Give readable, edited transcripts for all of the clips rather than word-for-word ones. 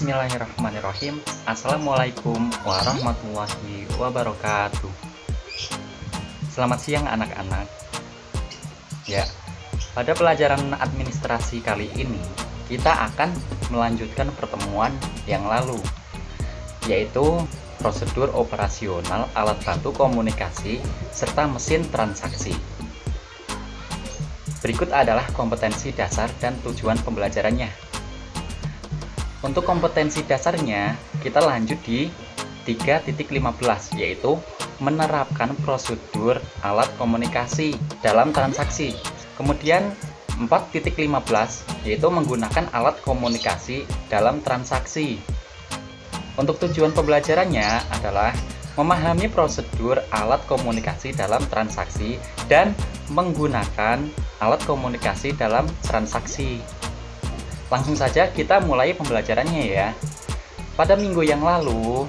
Bismillahirrahmanirrahim. Assalamualaikum warahmatullahi wabarakatuh. Selamat siang anak-anak. Ya, pada pelajaran administrasi kali ini kita akan melanjutkan pertemuan yang lalu, yaitu prosedur operasional alat bantu komunikasi serta mesin transaksi. Berikut adalah kompetensi dasar dan tujuan pembelajarannya. Untuk kompetensi dasarnya, kita lanjut di 3.15, yaitu menerapkan prosedur alat komunikasi dalam transaksi. Kemudian 4.15, yaitu menggunakan alat komunikasi dalam transaksi. Untuk tujuan pembelajarannya adalah memahami prosedur alat komunikasi dalam transaksi dan menggunakan alat komunikasi dalam transaksi. Langsung saja kita mulai pembelajarannya ya. Pada minggu yang lalu,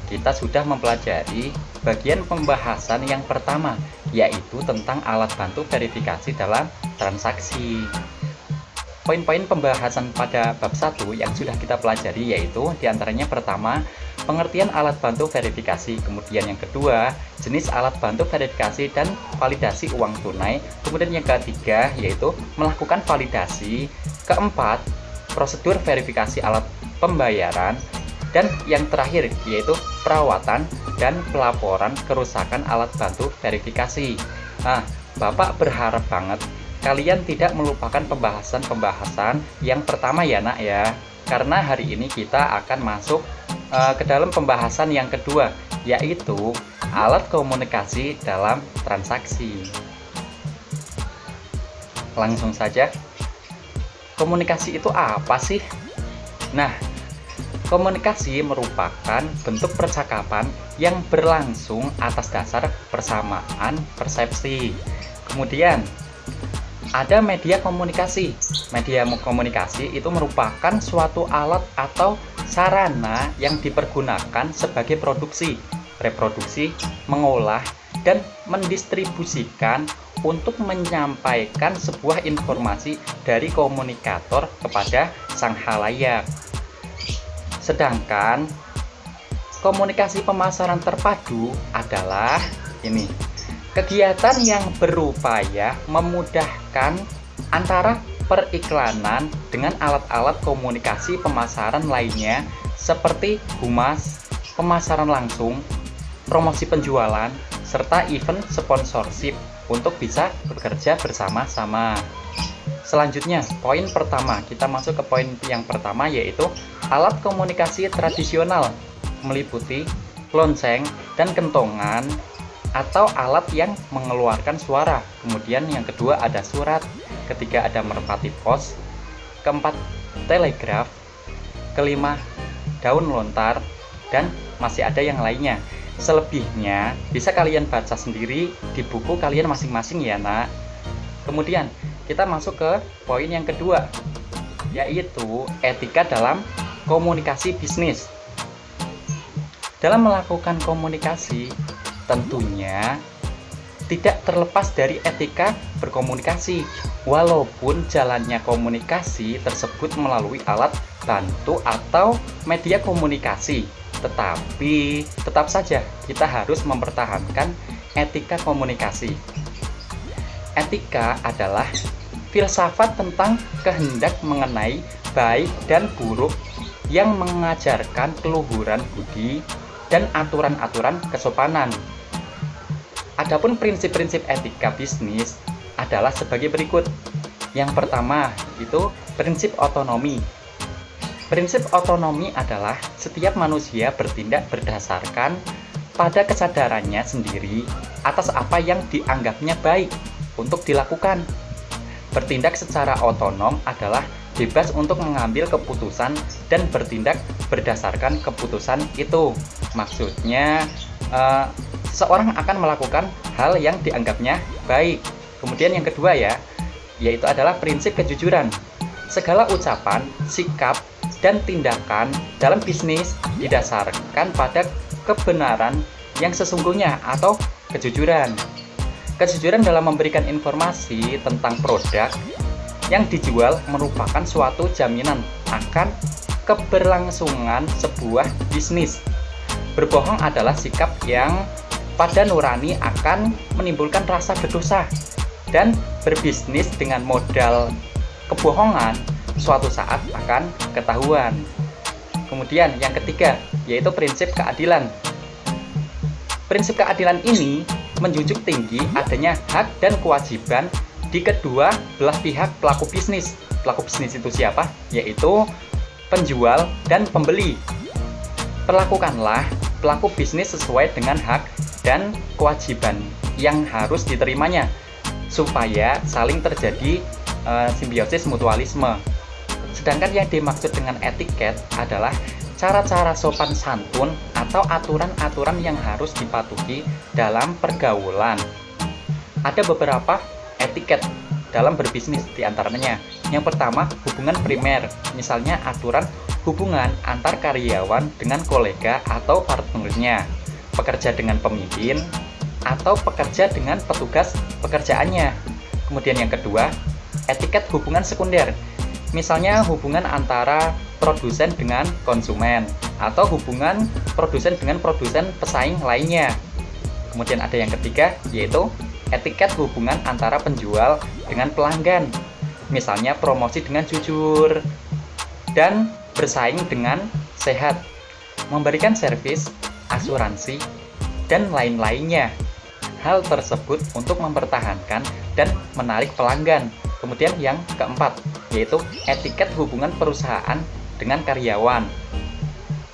kita sudah mempelajari bagian pembahasan yang pertama, yaitu tentang alat bantu verifikasi dalam transaksi. Poin-poin pembahasan pada bab 1 yang sudah kita pelajari yaitu diantaranya pertama, pengertian alat bantu verifikasi, kemudian yang kedua, jenis alat bantu verifikasi dan validasi uang tunai, kemudian yang ketiga yaitu melakukan validasi, keempat, prosedur verifikasi alat pembayaran, dan yang terakhir yaitu perawatan dan pelaporan kerusakan alat bantu verifikasi. Nah, Bapak berharap banget kalian tidak melupakan pembahasan yang pertama ya nak ya, karena hari ini kita akan masuk ke dalam pembahasan yang kedua, yaitu alat komunikasi dalam transaksi. Langsung saja, komunikasi itu apa sih? Nah, komunikasi merupakan bentuk percakapan yang berlangsung atas dasar persamaan persepsi. Kemudian ada media komunikasi. Media komunikasi itu merupakan suatu alat atau sarana yang dipergunakan sebagai produksi, reproduksi, mengolah, dan mendistribusikan untuk menyampaikan sebuah informasi dari komunikator kepada sang khalayak. Sedangkan komunikasi pemasaran terpadu adalah ini, kegiatan yang berupaya memudahkan antara periklanan dengan alat-alat komunikasi pemasaran lainnya seperti humas, pemasaran langsung, promosi penjualan, serta event sponsorship untuk bisa bekerja bersama-sama. Selanjutnya, poin pertama, kita masuk ke poin yang pertama yaitu alat komunikasi tradisional, meliputi lonceng dan kentongan atau alat yang mengeluarkan suara. Kemudian yang kedua ada surat, ketiga ada merpati pos, keempat telegraf, kelima daun lontar, dan masih ada yang lainnya. Selebihnya bisa kalian baca sendiri di buku kalian masing-masing ya nak. Kemudian kita masuk ke poin yang kedua, yaitu etika dalam komunikasi bisnis. Dalam melakukan komunikasi, tentunya tidak terlepas dari etika berkomunikasi. Walaupun jalannya komunikasi tersebut melalui alat bantu atau media komunikasi, tetapi tetap saja kita harus mempertahankan etika komunikasi. Etika adalah filsafat tentang kehendak mengenai baik dan buruk yang mengajarkan keluhuran budi dan aturan-aturan kesopanan. Adapun prinsip-prinsip etika bisnis adalah sebagai berikut. Yang pertama itu prinsip otonomi. Prinsip otonomi adalah setiap manusia bertindak berdasarkan pada kesadarannya sendiri atas apa yang dianggapnya baik untuk dilakukan. Bertindak secara otonom adalah bebas untuk mengambil keputusan dan bertindak berdasarkan keputusan itu. Maksudnya seseorang akan melakukan hal yang dianggapnya baik. Kemudian yang kedua ya, yaitu adalah prinsip kejujuran. Segala ucapan, sikap, dan tindakan dalam bisnis didasarkan pada kebenaran yang sesungguhnya atau kejujuran. Kejujuran dalam memberikan informasi tentang produk yang dijual merupakan suatu jaminan akan keberlangsungan sebuah bisnis. Berbohong adalah sikap yang pada nurani akan menimbulkan rasa berdosa, dan berbisnis dengan modal kebohongan suatu saat akan ketahuan. Kemudian yang ketiga, yaitu prinsip keadilan. Prinsip keadilan ini menjunjung tinggi adanya hak dan kewajiban di kedua belah pihak pelaku bisnis. Pelaku bisnis itu siapa? Yaitu penjual dan pembeli. Perlakukanlah pelaku bisnis sesuai dengan hak dan kewajiban yang harus diterimanya, supaya saling terjadi simbiosis mutualisme. Sedangkan yang dimaksud dengan etiket adalah cara-cara sopan santun atau aturan-aturan yang harus dipatuhi dalam pergaulan. Ada beberapa etiket dalam berbisnis, diantaranya yang pertama, hubungan primer, misalnya aturan hubungan antar karyawan dengan kolega atau partnernya, pekerja dengan pemimpin, atau pekerja dengan petugas pekerjaannya. Kemudian yang kedua, etiket hubungan sekunder, misalnya hubungan antara produsen dengan konsumen, atau hubungan produsen dengan produsen pesaing lainnya. Kemudian ada yang ketiga, yaitu etiket hubungan antara penjual dengan pelanggan, misalnya promosi dengan jujur, dan bersaing dengan sehat, memberikan servis, asuransi, dan lain-lainnya. Hal tersebut untuk mempertahankan dan menarik pelanggan. Kemudian yang keempat, yaitu etiket hubungan perusahaan dengan karyawan.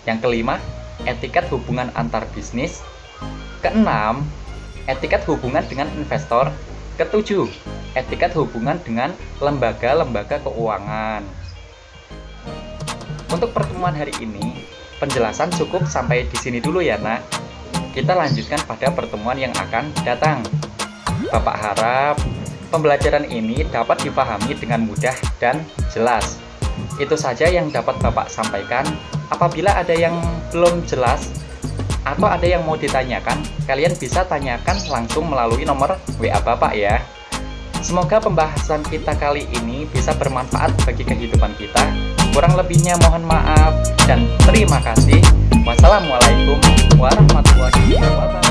Yang kelima, etiket hubungan antar bisnis. Keenam, etiket hubungan dengan investor. Ketujuh, etiket hubungan dengan lembaga-lembaga keuangan. Untuk pertemuan hari ini, penjelasan cukup sampai di sini dulu ya, Nak. Kita lanjutkan pada pertemuan yang akan datang. Bapak harap pembelajaran ini dapat dipahami dengan mudah dan jelas. Itu saja yang dapat Bapak sampaikan. Apabila ada yang belum jelas atau ada yang mau ditanyakan, kalian bisa tanyakan langsung melalui nomor WA Bapak ya. Semoga pembahasan kita kali ini bisa bermanfaat bagi kehidupan kita. Kurang lebihnya mohon maaf dan terima kasih. Wassalamualaikum warahmatullahi wabarakatuh.